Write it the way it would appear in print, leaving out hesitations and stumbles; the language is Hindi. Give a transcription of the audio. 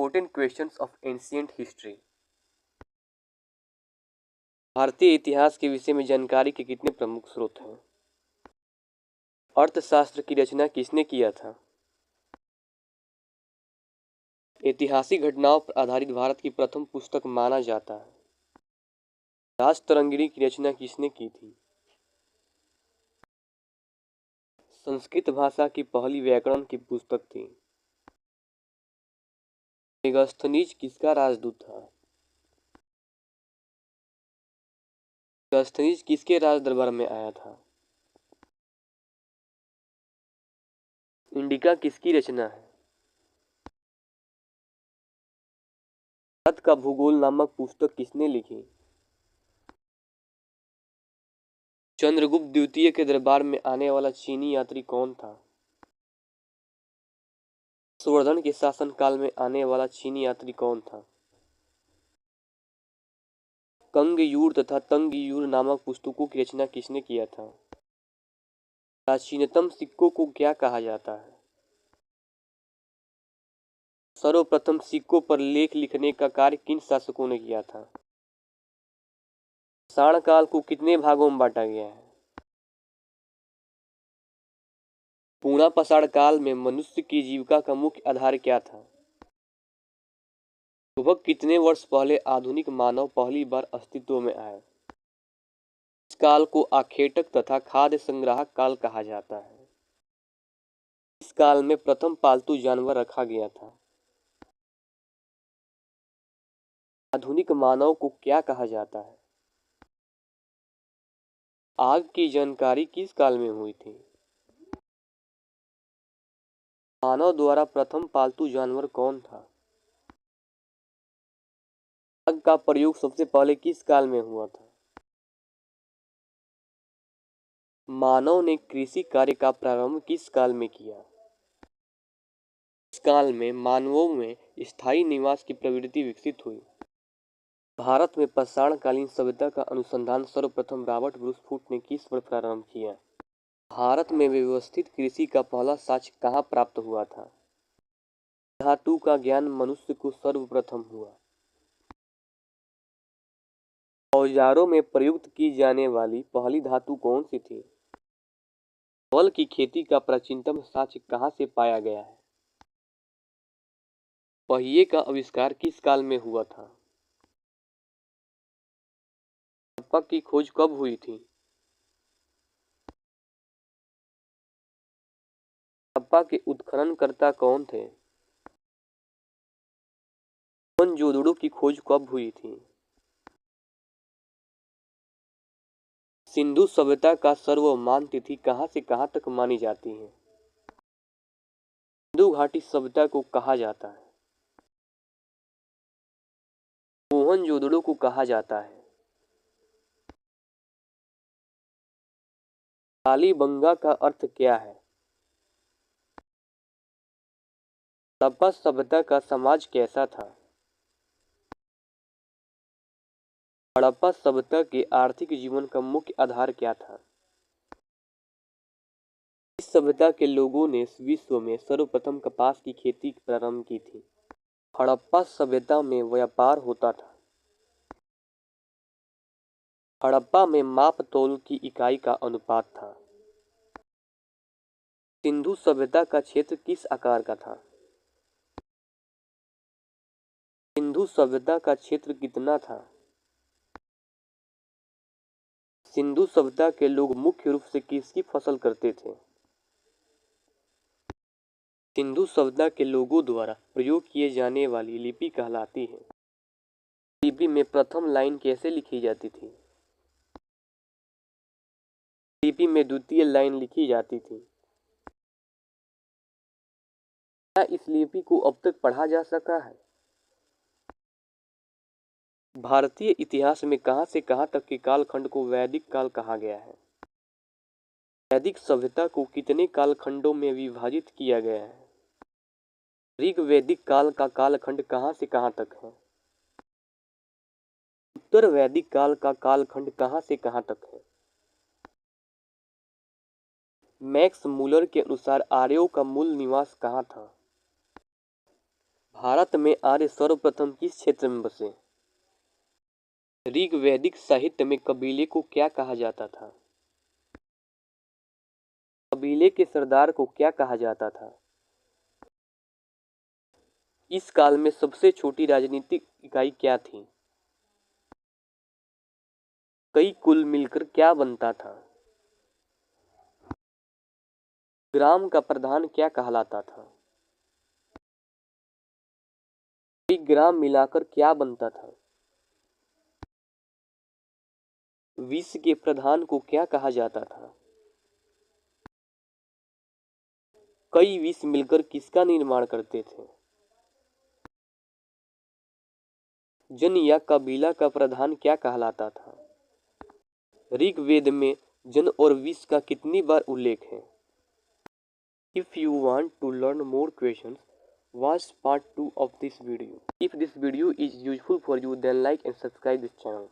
Important questions of ancient history। भारतीय इतिहास के विषय में जानकारी के कितने प्रमुख स्रोत हैं? अर्थशास्त्र की रचना किसने किया था? ऐतिहासिक घटनाओं पर आधारित भारत की प्रथम पुस्तक माना जाता है। राजतरंगिणी की रचना किसने की थी? संस्कृत भाषा की पहली व्याकरण की पुस्तक थी। मेगास्थनीज किसका राजदूत था? मेगास्थनीज किसके राज दरबार में आया था? इंडिका किसकी रचना है? भारत का भूगोल नामक पुस्तक किसने लिखी? चंद्रगुप्त द्वितीय के दरबार में आने वाला चीनी यात्री कौन था? संवर्धन के शासनकाल में आने वाला चीनी यात्री कौन था? कंगयूर तथा तंगयूर नामक पुस्तकों की रचना किसने किया था? प्राचीनतम सिक्कों को क्या कहा जाता है? सर्वप्रथम सिक्कों पर लेख लिखने का कार्य किन शासकों ने किया था? पाषाण काल को कितने भागों में बांटा गया है? पूर्णा पाषाण काल में मनुष्य की जीविका का मुख्य आधार क्या था? लगभग कितने वर्ष पहले आधुनिक मानव पहली बार अस्तित्व में आए? इस काल को आखेटक तथा खाद्य संग्राहक काल कहा जाता है। इस काल में प्रथम पालतू जानवर रखा गया था। आधुनिक मानव को क्या कहा जाता है? आग की जानकारी किस काल में हुई थी? मानव द्वारा प्रथम पालतू जानवर कौन था? आग का प्रयोग सबसे पहले किस काल में हुआ था? मानव ने कृषि कार्य का प्रारंभ किस काल में किया? इस काल में मानवों में स्थायी निवास की प्रवृत्ति विकसित हुई। भारत में पाषाणकालीन सभ्यता का अनुसंधान सर्वप्रथम रॉबर्ट ब्रूस फुट ने किस वर्ष प्रारंभ किया? भारत में व्यवस्थित कृषि का पहला साक्ष्य कहाँ प्राप्त हुआ था? धातु का ज्ञान मनुष्य को सर्वप्रथम हुआ। औजारों में प्रयुक्त की जाने वाली पहली धातु कौन सी थी? चावल की खेती का प्राचीनतम साक्ष्य कहाँ से पाया गया है? पहिए का आविष्कार किस काल में हुआ था? हड़प्पा की खोज कब हुई थी? हड़प्पा के उत्खननकर्ता कौन थे? मोहनजोदड़ो की खोज कब हुई थी? सिंधु सभ्यता का सर्वमान्य तिथि कहाँ से कहाँ तक मानी जाती है? सिंधु घाटी सभ्यता को कहा जाता है। मोहनजोदड़ो को कहा जाता है। कालीबंगा का अर्थ क्या है? हड़प्पा सभ्यता का समाज कैसा था? हड़प्पा सभ्यता के आर्थिक जीवन का मुख्य आधार क्या था? इस सभ्यता के लोगों ने विश्व में सर्वप्रथम कपास की खेती प्रारंभ की थी। हड़प्पा सभ्यता में व्यापार होता था। हड़प्पा में माप तौल की इकाई का अनुपात था। सिंधु सभ्यता का क्षेत्र किस आकार का था? सिंधु सभ्यता का क्षेत्र कितना था? सिंधु सभ्यता के लोग मुख्य रूप से किसकी फसल करते थे? सिंधु सभ्यता के लोगों द्वारा प्रयोग किए जाने वाली लिपि कहलाती है। लिपि में प्रथम लाइन कैसे लिखी जाती थी? लिपि में द्वितीय लाइन लिखी जाती थी। क्या इस लिपि को अब तक पढ़ा जा सका है? भारतीय इतिहास में कहां से कहां तक के कालखंड को वैदिक काल कहा गया है? वैदिक सभ्यता को कितने कालखंडों में विभाजित किया गया है? ऋग वैदिक काल का कालखंड कहां से कहां तक है? उत्तर वैदिक काल का कालखंड कहां से कहां तक है? मैक्स मूलर के अनुसार आर्यों का मूल निवास कहां था? भारत में आर्य सर्वप्रथम किस क्षेत्र में बसे? ऋग्वैदिक साहित्य में कबीले को क्या कहा जाता था? कबीले के सरदार को क्या कहा जाता था? इस काल में सबसे छोटी राजनीतिक इकाई क्या थी? कई कुल मिलकर क्या बनता था? ग्राम का प्रधान क्या कहलाता था? कई ग्राम मिलाकर क्या बनता था? विश्व के प्रधान को क्या कहा जाता था? कई विश्व मिलकर किसका निर्माण करते थे? जन या कबीला का प्रधान क्या कहलाता था? ऋग्वेद में जन और विश्व का कितनी बार उल्लेख है? If you want to learn more questions, watch part 2 of this video. If this video is useful for you, then like and subscribe this channel.